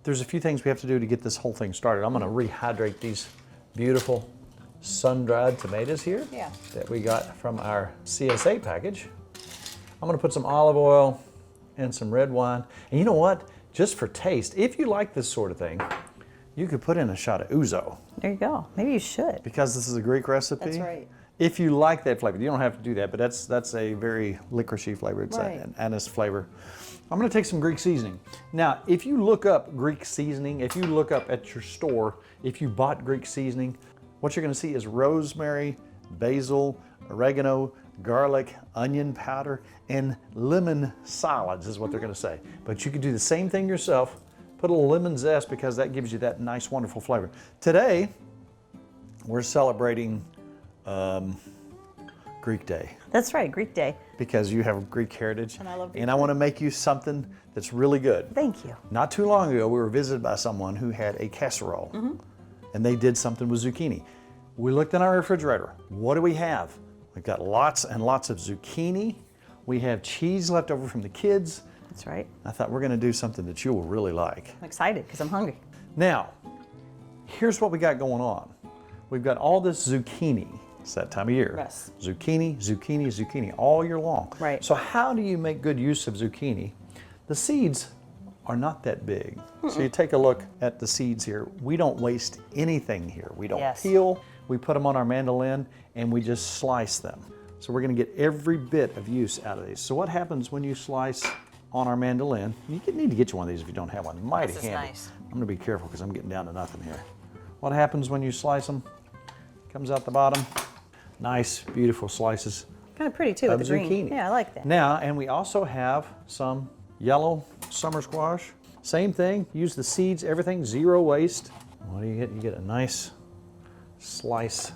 there's a few things we have to do to get this whole thing started. I'm gonna rehydrate these beautiful sun-dried tomatoes here that we got from our CSA package. I'm gonna put some olive oil and some red wine. And you know what? Just for taste, if you like this sort of thing, you could put in a shot of ouzo. There you go. Maybe you should. Because this is a Greek recipe. That's right. If you like that flavor, you don't have to do that, but that's a very licoricey flavor. It's an anise flavor. I'm gonna take some Greek seasoning. Now, if you look up Greek seasoning, if you look up at your store, if you bought Greek seasoning, what you're gonna see is rosemary, basil, oregano, garlic, onion powder, and lemon solids is what they're gonna say. But you could do the same thing yourself, put a little lemon zest because that gives you that nice, wonderful flavor. Today, we're celebrating Greek Day. That's right, Greek Day. Because you have Greek heritage. And I love Greek And I want to make you something that's really good. Thank you. Not too long ago, we were visited by someone who had a casserole. And they did something with zucchini. We looked in our refrigerator. What do we have? We've got lots and lots of zucchini. We have cheese left over from the kids. That's right. I thought we're going to do something that you will really like. I'm excited because I'm hungry. Now, here's what we got going on. We've got all this zucchini. It's that time of year. Yes. Zucchini, zucchini, zucchini, all year long. Right. So how do you make good use of zucchini? The seeds are not that big. So you take a look at the seeds here. We don't waste anything here. We don't peel. We put them on our mandolin and we just slice them. So we're gonna get every bit of use out of these. So what happens when you slice on our mandolin? You need to get you one of these if you don't have one. Mighty This is handy. nice. I'm gonna be careful because I'm getting down to nothing here. What happens when you slice them? Comes out the bottom. Nice, beautiful slices. Kind of pretty too with the green. Zucchini. Yeah, I like that. Now, and we also have some yellow summer squash. Same thing, use the seeds, everything, zero waste. What do you get? You get a nice slice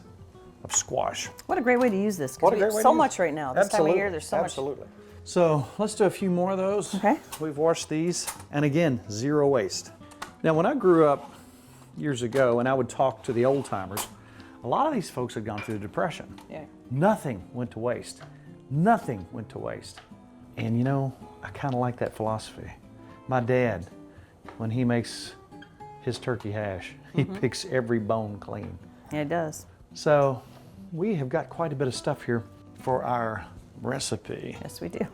of squash. What a great way to use this. What a great way to so use much it. right now. This Absolutely. time of year, there's so much. Absolutely. So let's do a few more of those. Okay. We've washed these, and again, zero waste. Now, when I grew up years ago and I would talk to the old timers, a lot of these folks had gone through the Depression. Yeah. Nothing went to waste. Nothing went to waste. And you know, I kind of like that philosophy. My dad, when he makes his turkey hash, he picks every bone clean. Yeah, it does. So we have got quite a bit of stuff here for our recipe. Yes, we do.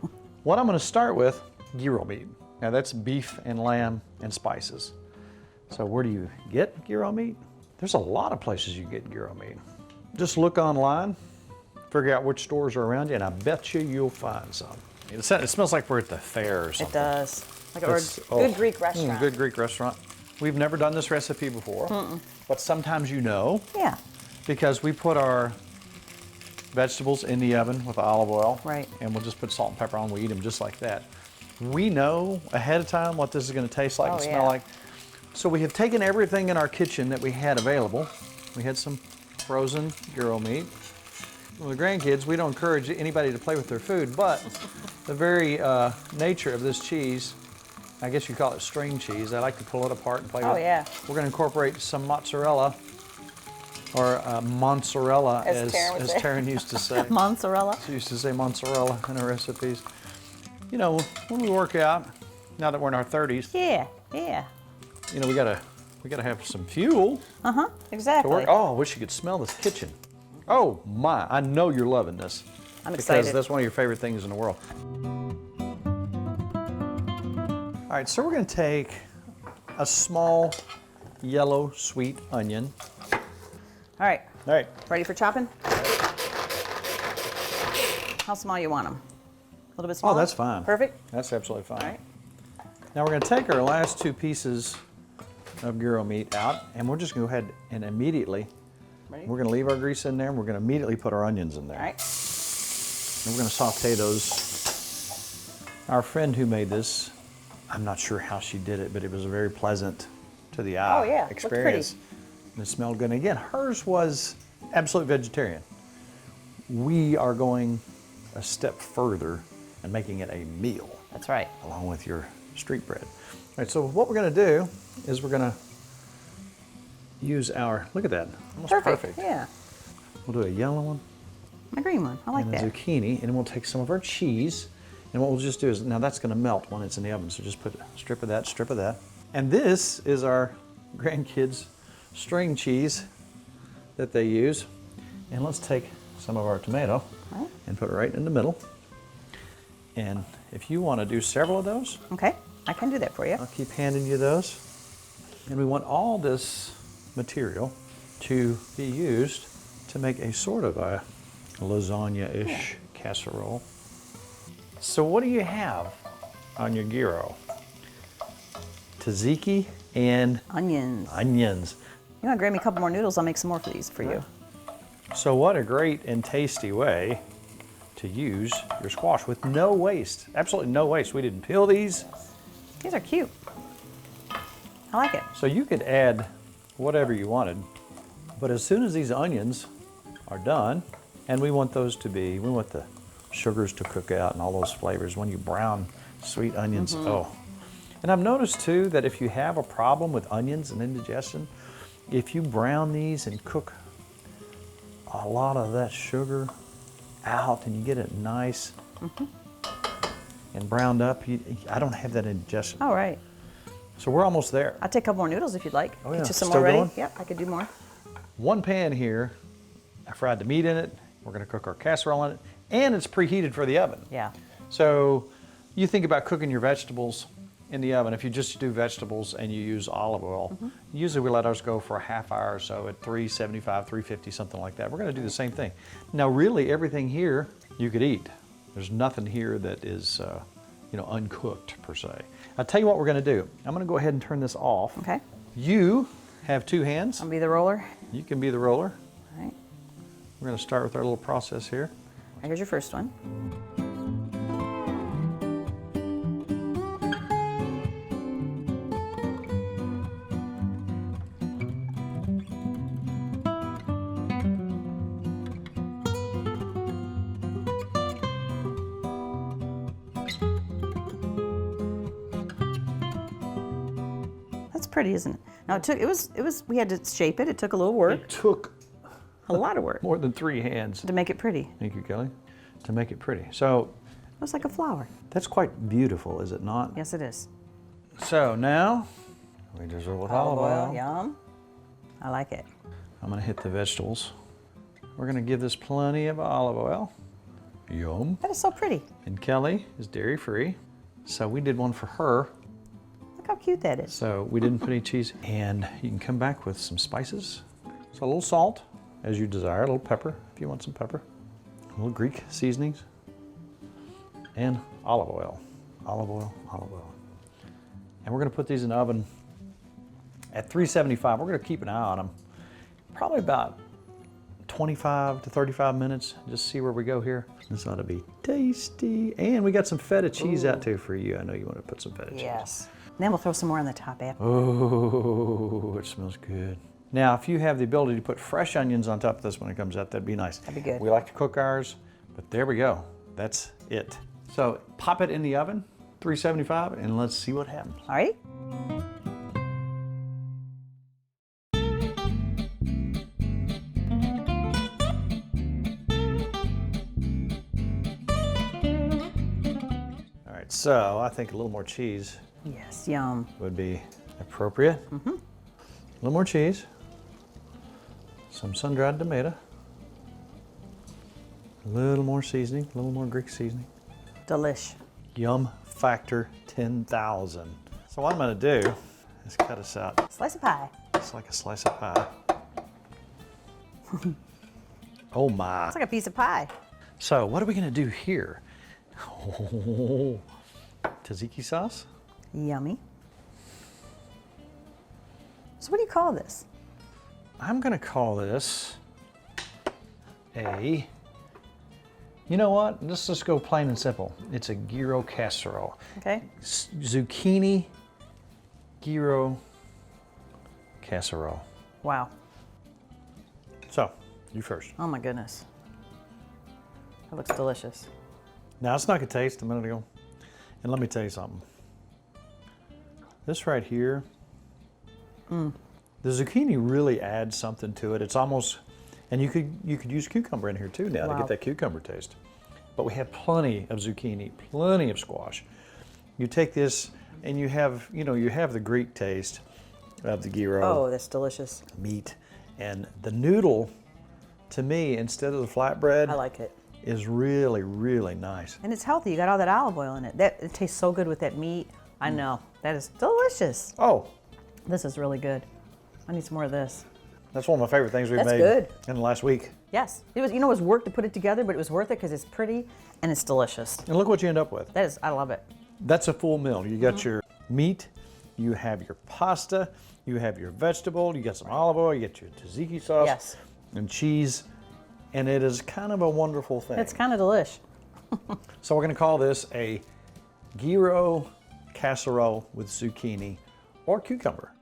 What I'm going to start with, gyro meat. Now that's beef and lamb and spices. So where do you get gyro meat? There's a lot of places you get gyro meat. Just look online, figure out which stores are around you, and I bet you'll find some. It smells like we're at the fair or something. It does. Like a good Greek restaurant. Good Greek restaurant. We've never done this recipe before, but sometimes you know. Yeah. Because we put our vegetables in the oven with olive oil. Right. And we'll just put salt and pepper on. We eat them just like that. We know ahead of time what this is going to taste like and smell like. So we have taken everything in our kitchen that we had available. We had some frozen gyro meat. Well, the grandkids, we don't encourage anybody to play with their food, but the very nature of this cheese, I guess you call it string cheese. I like to pull it apart and play with it. Oh, yeah. We're going to incorporate some mozzarella, or mozzarella, as Taryn used to say. Mozzarella. She used to say mozzarella in her recipes. You know, when we work out, now that we're in our 30s, Yeah, yeah. you know, we gotta have some fuel. Exactly. Oh, I wish you could smell this kitchen. Oh my, I know you're loving this. I'm excited. Because that's one of your favorite things in the world. All right, so we're gonna take a small yellow sweet onion. All right. All right. Ready for chopping? How small you want them? A little bit smaller? Oh, that's fine. Perfect? That's absolutely fine. All right. Now we're gonna take our last two pieces of gyro meat out, and we're just gonna go ahead and immediately, we're gonna leave our grease in there, and we're gonna immediately put our onions in there. All right. And we're gonna saute those. Our friend who made this, I'm not sure how she did it, but it was a very pleasant to the eye experience. And it smelled good. And again, hers was absolute vegetarian. We are going a step further and making it a meal. That's right. Along with your street bread. All right, so what we're gonna do is we're gonna use our, look at that, almost perfect. Yeah. We'll do a yellow one. My green one, I like and that. a zucchini, and we'll take some of our cheese, and what we'll just do is, now that's gonna melt when it's in the oven, so just put a strip of that, And this is our grandkids' string cheese that they use. And let's take some of our tomato and put it right in the middle. And if you want to do several of those, Okay, I can do that for you. I'll keep handing you those. And we want all this material to be used to make a sort of a lasagna-ish casserole. So what do you have on your gyro? Tzatziki and Onions. onions. You want to grab me a couple more noodles? I'll make some more for these for you. So what a great and tasty way to use your squash with no waste. Absolutely no waste. We didn't peel these. These are cute. I like it. So you could add whatever you wanted, but as soon as these onions are done, and we want those to be, we want the sugars to cook out and all those flavors. When you brown sweet onions, oh. And I've noticed too that if you have a problem with onions and indigestion, if you brown these and cook a lot of that sugar out and you get it nice and browned up, I don't have that indigestion. All right. So we're almost there. I'll take a couple more noodles if you'd like. Oh, yeah. Get you some Still more ready. going? Yep, I could do more. One pan here, I fried the meat in it. We're gonna cook our casserole in it, and it's preheated for the oven. Yeah. So you think about cooking your vegetables in the oven. If you just do vegetables and you use olive oil, usually we let ours go for a half hour or so at 375, 350, something like that. We're gonna do the same thing. Now really everything here you could eat. There's nothing here that is uncooked per se. I'll tell you what we're gonna do. I'm gonna go ahead and turn this off. Okay. You have two hands. I'll be the roller. You can be the roller. All right. We're gonna start with our little process here. Here's your first one. That's pretty, isn't it? Now we had to shape it. It took a little work, It took a lot of work more than 3 hands. to make it pretty. Thank you, Kelly. To make it pretty. So It looks like a flower. that's quite beautiful, is it not? Yes, it is. So now we drizzle with olive oil. Yum. I like it. I'm gonna hit the vegetables. We're gonna give this plenty of olive oil. Yum. That is so pretty. And Kelly is dairy free. So we did one for her. Look how cute that is. So we didn't put any cheese. And you can come back with some spices. So a little salt, as you desire, a little pepper, if you want some pepper. A little Greek seasonings. And olive oil. Olive oil, olive oil. And we're gonna put these in the oven at 375. We're gonna keep an eye on them. Probably about 25 to 35 minutes. Just see where we go here. This ought to be tasty. And we got some feta cheese out too for you. I know you want to put some feta cheese. Yes. Then we'll throw some more on the top after. Oh, it smells good. Now, if you have the ability to put fresh onions on top of this when it comes out, that'd be nice. That'd be good. We like to cook ours, but there we go. That's it. So pop it in the oven, 375, and let's see what happens. All right. All right, so I think a little more cheese Yes, yum. would be appropriate. A little more cheese, some sun-dried tomato, a little more seasoning, a little more Greek seasoning. Delish. Yum factor 10,000. So what I'm gonna do is cut us out. Slice of pie. It's like a slice of pie. Oh my. It's like a piece of pie. So what are we gonna do here? Oh, tzatziki sauce? Yummy. So what do you call this? I'm gonna call this you know what? Let's just go plain and simple. It's a gyro casserole. Okay. Zucchini gyro casserole. Wow. So, you first. Oh my goodness. That looks delicious. Now, it's not a taste a minute ago. And let me tell you something. This right here, the zucchini really adds something to it. It's almost, and you could use cucumber in here too now to get that cucumber taste. But we have plenty of zucchini, plenty of squash. You take this and you have, you have the Greek taste of the gyro Oh, that's delicious. meat, and the noodle, to me, instead of the flatbread, I like it. is really, really nice. And it's healthy. You got all that olive oil in it. It tastes so good with that meat. I know. That is delicious. Oh, This is really good. I need some more of this. that's one of my favorite things we've That's made good. in the last week. Yes. It was, it was work to put it together, but it was worth it because it's pretty and it's delicious. And look what you end up with. That is, I love it. That's a full meal. You got your meat, you have your pasta, you have your vegetable, you got some olive oil, you get your tzatziki sauce, Yes. and cheese, and it is kind of a wonderful thing. It's kind of delish. So we're going to call this a gyro casserole with zucchini or cucumber.